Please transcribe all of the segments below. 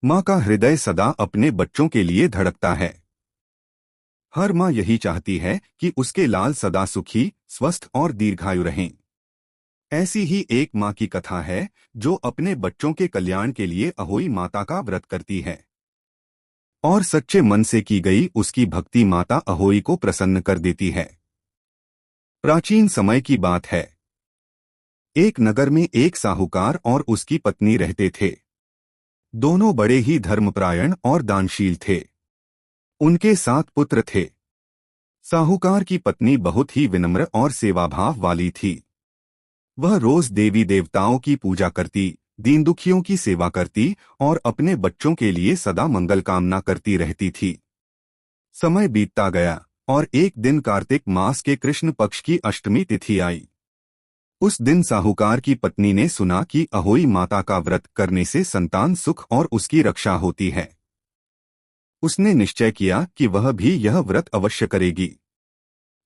माँ का हृदय सदा अपने बच्चों के लिए धड़कता है। हर माँ यही चाहती है कि उसके लाल सदा सुखी, स्वस्थ और दीर्घायु रहें। ऐसी ही एक माँ की कथा है जो अपने बच्चों के कल्याण के लिए अहोई माता का व्रत करती है और सच्चे मन से की गई उसकी भक्ति माता अहोई को प्रसन्न कर देती है। प्राचीन समय की बात है। एक नगर में एक साहूकार और उसकी पत्नी रहते थे। दोनों बड़े ही धर्मपरायण और दानशील थे। उनके 7 पुत्र थे। साहूकार की पत्नी बहुत ही विनम्र और सेवाभाव वाली थी। वह रोज देवी देवताओं की पूजा करती, दीन दुखियों की सेवा करती और अपने बच्चों के लिए सदा मंगल कामना करती रहती थी। समय बीतता गया और एक दिन कार्तिक मास के कृष्ण पक्ष की अष्टमी तिथि आई। उस दिन साहूकार की पत्नी ने सुना कि अहोई माता का व्रत करने से संतान सुख और उसकी रक्षा होती है। उसने निश्चय किया कि वह भी यह व्रत अवश्य करेगी।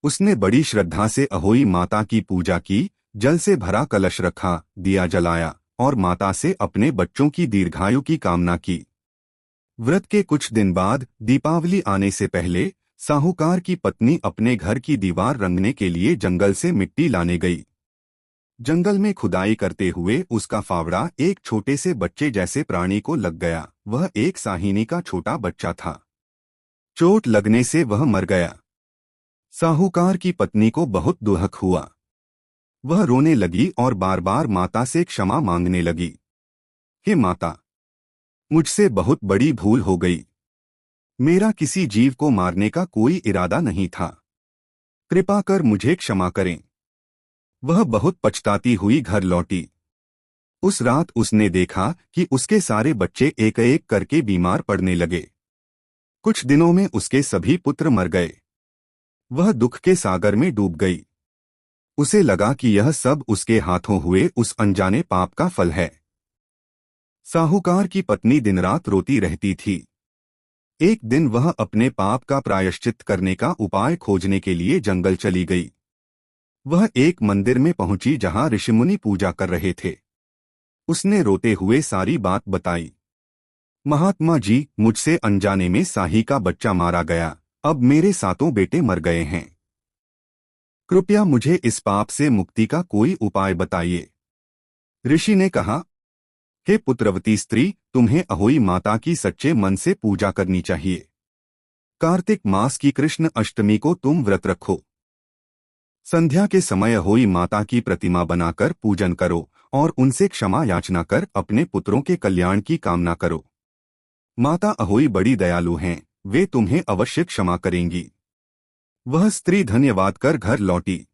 उसने बड़ी श्रद्धा से अहोई माता की पूजा की, जल से भरा कलश रखा, दिया जलाया और माता से अपने बच्चों की दीर्घायु की कामना की। व्रत के कुछ दिन बाद दीपावली आने से पहले साहूकार की पत्नी अपने घर की दीवार रंगने के लिए जंगल से मिट्टी लाने गई। जंगल में खुदाई करते हुए उसका फावड़ा एक छोटे से बच्चे जैसे प्राणी को लग गया। वह एक साहिनी का छोटा बच्चा था। चोट लगने से वह मर गया। साहूकार की पत्नी को बहुत दुख हुआ। वह रोने लगी और बार बार माता से क्षमा मांगने लगी। हे माता, मुझसे बहुत बड़ी भूल हो गई। मेरा किसी जीव को मारने का कोई इरादा नहीं था। कृपा कर मुझे क्षमा करें। वह बहुत पछताती हुई घर लौटी। उस रात उसने देखा कि उसके सारे बच्चे एक एक करके बीमार पड़ने लगे। कुछ दिनों में उसके सभी पुत्र मर गए। वह दुख के सागर में डूब गई। उसे लगा कि यह सब उसके हाथों हुए उस अनजाने पाप का फल है। साहूकार की पत्नी दिन रात रोती रहती थी। एक दिन वह अपने पाप का प्रायश्चित करने का उपाय खोजने के लिए जंगल चली गई। वह एक मंदिर में पहुंची जहां ऋषिमुनि पूजा कर रहे थे। उसने रोते हुए सारी बात बताई। महात्मा जी, मुझसे अनजाने में साही का बच्चा मारा गया। अब मेरे 7 बेटे मर गए हैं। कृपया मुझे इस पाप से मुक्ति का कोई उपाय बताइए। ऋषि ने कहा, हे पुत्रवती स्त्री, तुम्हें अहोई माता की सच्चे मन से पूजा करनी चाहिए। कार्तिक मास की कृष्ण अष्टमी को तुम व्रत रखो। संध्या के समय अहोई माता की प्रतिमा बनाकर पूजन करो और उनसे क्षमा याचना कर अपने पुत्रों के कल्याण की कामना करो। माता अहोई बड़ी दयालु हैं, वे तुम्हें अवश्य क्षमा करेंगी। वह स्त्री धन्यवाद कर घर लौटी।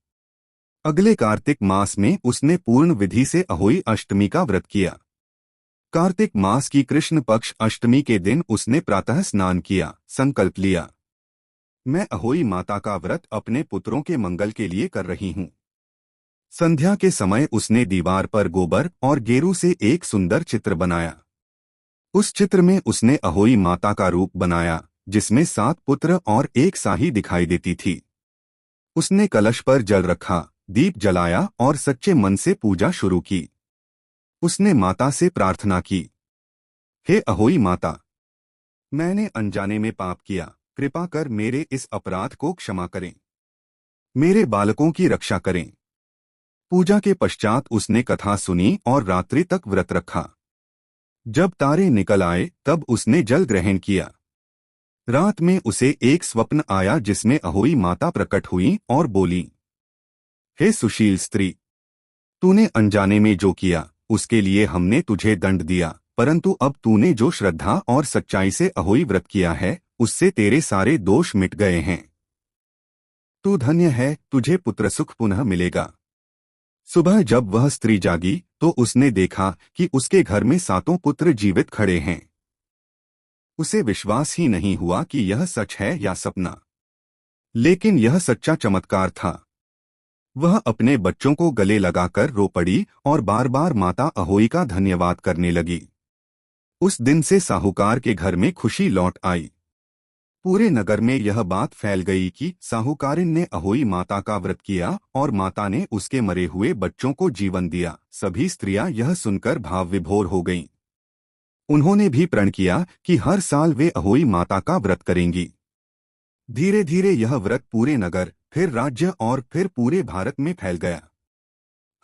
अगले कार्तिक मास में उसने पूर्ण विधि से अहोई अष्टमी का व्रत किया। कार्तिक मास की कृष्ण पक्ष अष्टमी के दिन उसने प्रातः स्नान किया, संकल्प लिया, मैं अहोई माता का व्रत अपने पुत्रों के मंगल के लिए कर रही हूँ। संध्या के समय उसने दीवार पर गोबर और गेरू से एक सुंदर चित्र बनाया। उस चित्र में उसने अहोई माता का रूप बनाया, जिसमें 7 पुत्र और एक साही दिखाई देती थी। उसने कलश पर जल रखा, दीप जलाया और सच्चे मन से पूजा शुरू की। उसने माता से प्रार्थना की, हे अहोई माता, मैंने अनजाने में पाप किया, कृपा कर मेरे इस अपराध को क्षमा करें। मेरे बालकों की रक्षा करें। पूजा के पश्चात उसने कथा सुनी और रात्रि तक व्रत रखा। जब तारे निकल आए तब उसने जल ग्रहण किया। रात में उसे एक स्वप्न आया जिसमें अहोई माता प्रकट हुई और बोली, हे सुशील स्त्री, तूने अनजाने में जो किया उसके लिए हमने तुझे दंड दिया, परंतु अब तूने जो श्रद्धा और सच्चाई से अहोई व्रत किया है उससे तेरे सारे दोष मिट गए हैं। तू धन्य है, तुझे पुत्र सुख पुनः मिलेगा। सुबह जब वह स्त्री जागी तो उसने देखा कि उसके घर में 7 पुत्र जीवित खड़े हैं। उसे विश्वास ही नहीं हुआ कि यह सच है या सपना, लेकिन यह सच्चा चमत्कार था। वह अपने बच्चों को गले लगाकर रो पड़ी और बार बार माता अहोई का धन्यवाद करने लगी। उस दिन से साहूकार के घर में खुशी लौट आई। पूरे नगर में यह बात फैल गई कि साहूकारिन ने अहोई माता का व्रत किया और माता ने उसके मरे हुए बच्चों को जीवन दिया। सभी स्त्रियां यह सुनकर भाव विभोर हो गईं। उन्होंने भी प्रण किया कि हर साल वे अहोई माता का व्रत करेंगी। धीरे धीरे यह व्रत पूरे नगर, फिर राज्य और फिर पूरे भारत में फैल गया।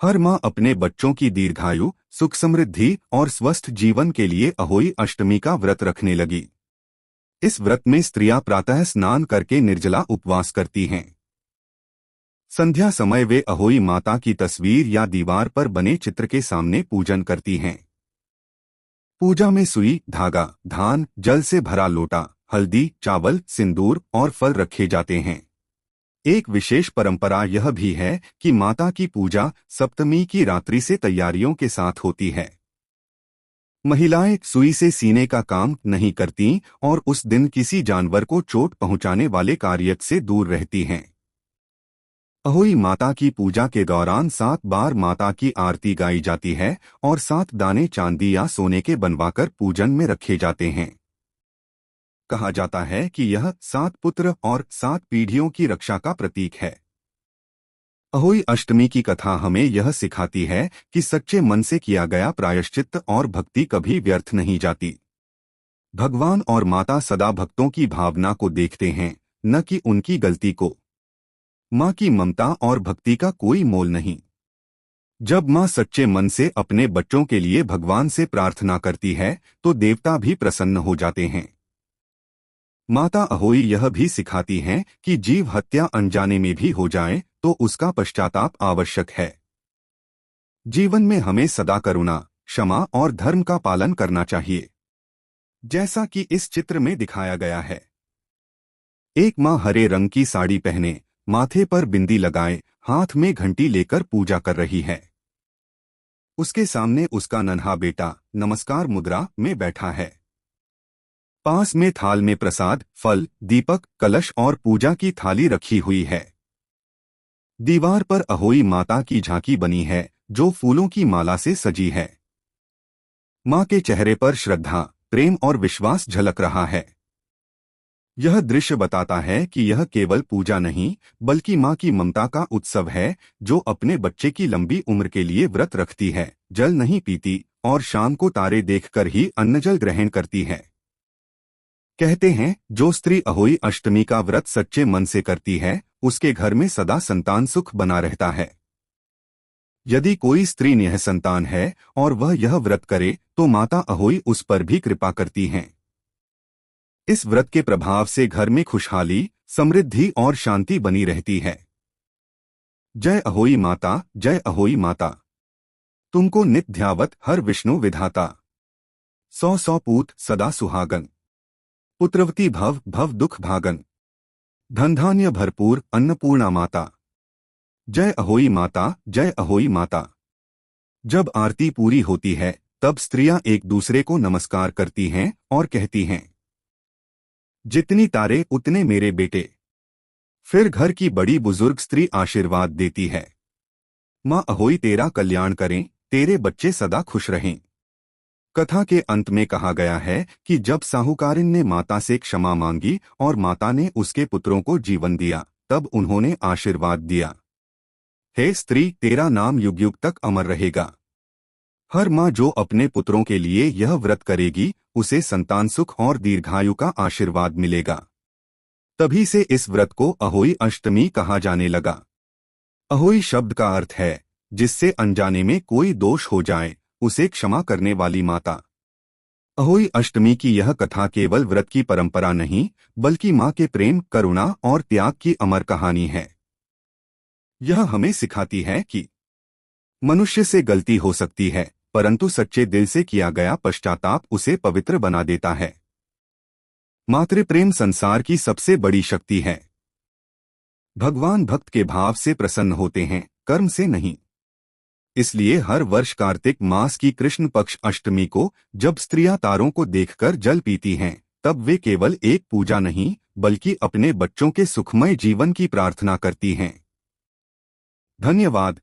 हर माँ अपने बच्चों की दीर्घायु, सुख समृद्धि और स्वस्थ जीवन के लिए अहोई अष्टमी का व्रत रखने लगी। इस व्रत में स्त्रियां प्रातः स्नान करके निर्जला उपवास करती हैं। संध्या समय वे अहोई माता की तस्वीर या दीवार पर बने चित्र के सामने पूजन करती हैं। पूजा में सुई, धागा, धान, जल से भरा लोटा, हल्दी, चावल, सिंदूर और फल रखे जाते हैं। एक विशेष परंपरा यह भी है कि माता की पूजा सप्तमी की रात्रि से तैयारियों के साथ होती है। महिलाएं सुई से सीने का काम नहीं करती और उस दिन किसी जानवर को चोट पहुंचाने वाले कार्य से दूर रहती हैं। अहोई माता की पूजा के दौरान 7 बार माता की आरती गाई जाती है और 7 दाने चांदी या सोने के बनवाकर पूजन में रखे जाते हैं। कहा जाता है कि यह 7 पुत्र और 7 पीढ़ियों की रक्षा का प्रतीक है। अहोई अष्टमी की कथा हमें यह सिखाती है कि सच्चे मन से किया गया प्रायश्चित्त और भक्ति कभी व्यर्थ नहीं जाती। भगवान और माता सदा भक्तों की भावना को देखते हैं, न कि उनकी गलती को। माँ की ममता और भक्ति का कोई मोल नहीं। जब माँ सच्चे मन से अपने बच्चों के लिए भगवान से प्रार्थना करती है तो देवता भी प्रसन्न हो जाते हैं। माता अहोई यह भी सिखाती हैं कि जीव हत्या अनजाने में भी हो जाए तो उसका पश्चाताप आवश्यक है। जीवन में हमें सदा करुणा, क्षमा और धर्म का पालन करना चाहिए, जैसा कि इस चित्र में दिखाया गया है। एक माँ हरे रंग की साड़ी पहने, माथे पर बिंदी लगाए, हाथ में घंटी लेकर पूजा कर रही है। उसके सामने उसका नन्हा बेटा नमस्कार मुद्रा में बैठा है। पास में थाल में प्रसाद, फल, दीपक, कलश और पूजा की थाली रखी हुई है। दीवार पर अहोई माता की झांकी बनी है जो फूलों की माला से सजी है। माँ के चेहरे पर श्रद्धा, प्रेम और विश्वास झलक रहा है। यह दृश्य बताता है कि यह केवल पूजा नहीं बल्कि माँ की ममता का उत्सव है, जो अपने बच्चे की लंबी उम्र के लिए व्रत रखती है, जल नहीं पीती और शाम को तारे देखकर ही अन्नजल ग्रहण करती है। कहते हैं, जो स्त्री अहोई अष्टमी का व्रत सच्चे मन से करती है उसके घर में सदा संतान सुख बना रहता है। यदि कोई स्त्री निःसंतान है और वह यह व्रत करे तो माता अहोई उस पर भी कृपा करती हैं। इस व्रत के प्रभाव से घर में खुशहाली, समृद्धि और शांति बनी रहती है। जय अहोई माता, जय अहोई माता। तुमको नित ध्यावत हर विष्णु विधाता। 100 पूत सदा सुहागन। पुत्रवती भव भव दुख भागन। धन धान्य भरपूर अन्नपूर्णा माता। जय अहोई माता, जय अहोई माता। जब आरती पूरी होती है तब स्त्रियां एक दूसरे को नमस्कार करती हैं और कहती हैं, जितनी तारे उतने मेरे बेटे। फिर घर की बड़ी बुजुर्ग स्त्री आशीर्वाद देती है, माँ अहोई तेरा कल्याण करें, तेरे बच्चे सदा खुश रहें। कथा के अंत में कहा गया है कि जब साहूकारिन ने माता से क्षमा मांगी और माता ने उसके पुत्रों को जीवन दिया, तब उन्होंने आशीर्वाद दिया, हे स्त्री, तेरा नाम युग युग तक अमर रहेगा। हर माँ जो अपने पुत्रों के लिए यह व्रत करेगी उसे संतान सुख और दीर्घायु का आशीर्वाद मिलेगा। तभी से इस व्रत को अहोई अष्टमी कहा जाने लगा। अहोई शब्द का अर्थ है जिससे अनजाने में कोई दोष हो जाए उसे क्षमा करने वाली माता। अहोई अष्टमी की यह कथा केवल व्रत की परंपरा नहीं बल्कि माँ के प्रेम, करुणा और त्याग की अमर कहानी है। यह हमें सिखाती है कि मनुष्य से गलती हो सकती है परंतु सच्चे दिल से किया गया पश्चाताप उसे पवित्र बना देता है। मातृप्रेम संसार की सबसे बड़ी शक्ति है। भगवान भक्त के भाव से प्रसन्न होते हैं, कर्म से नहीं। इसलिए हर वर्ष कार्तिक मास की कृष्ण पक्ष अष्टमी को जब स्त्रियां तारों को देखकर जल पीती हैं तब वे केवल एक पूजा नहीं बल्कि अपने बच्चों के सुखमय जीवन की प्रार्थना करती हैं। धन्यवाद।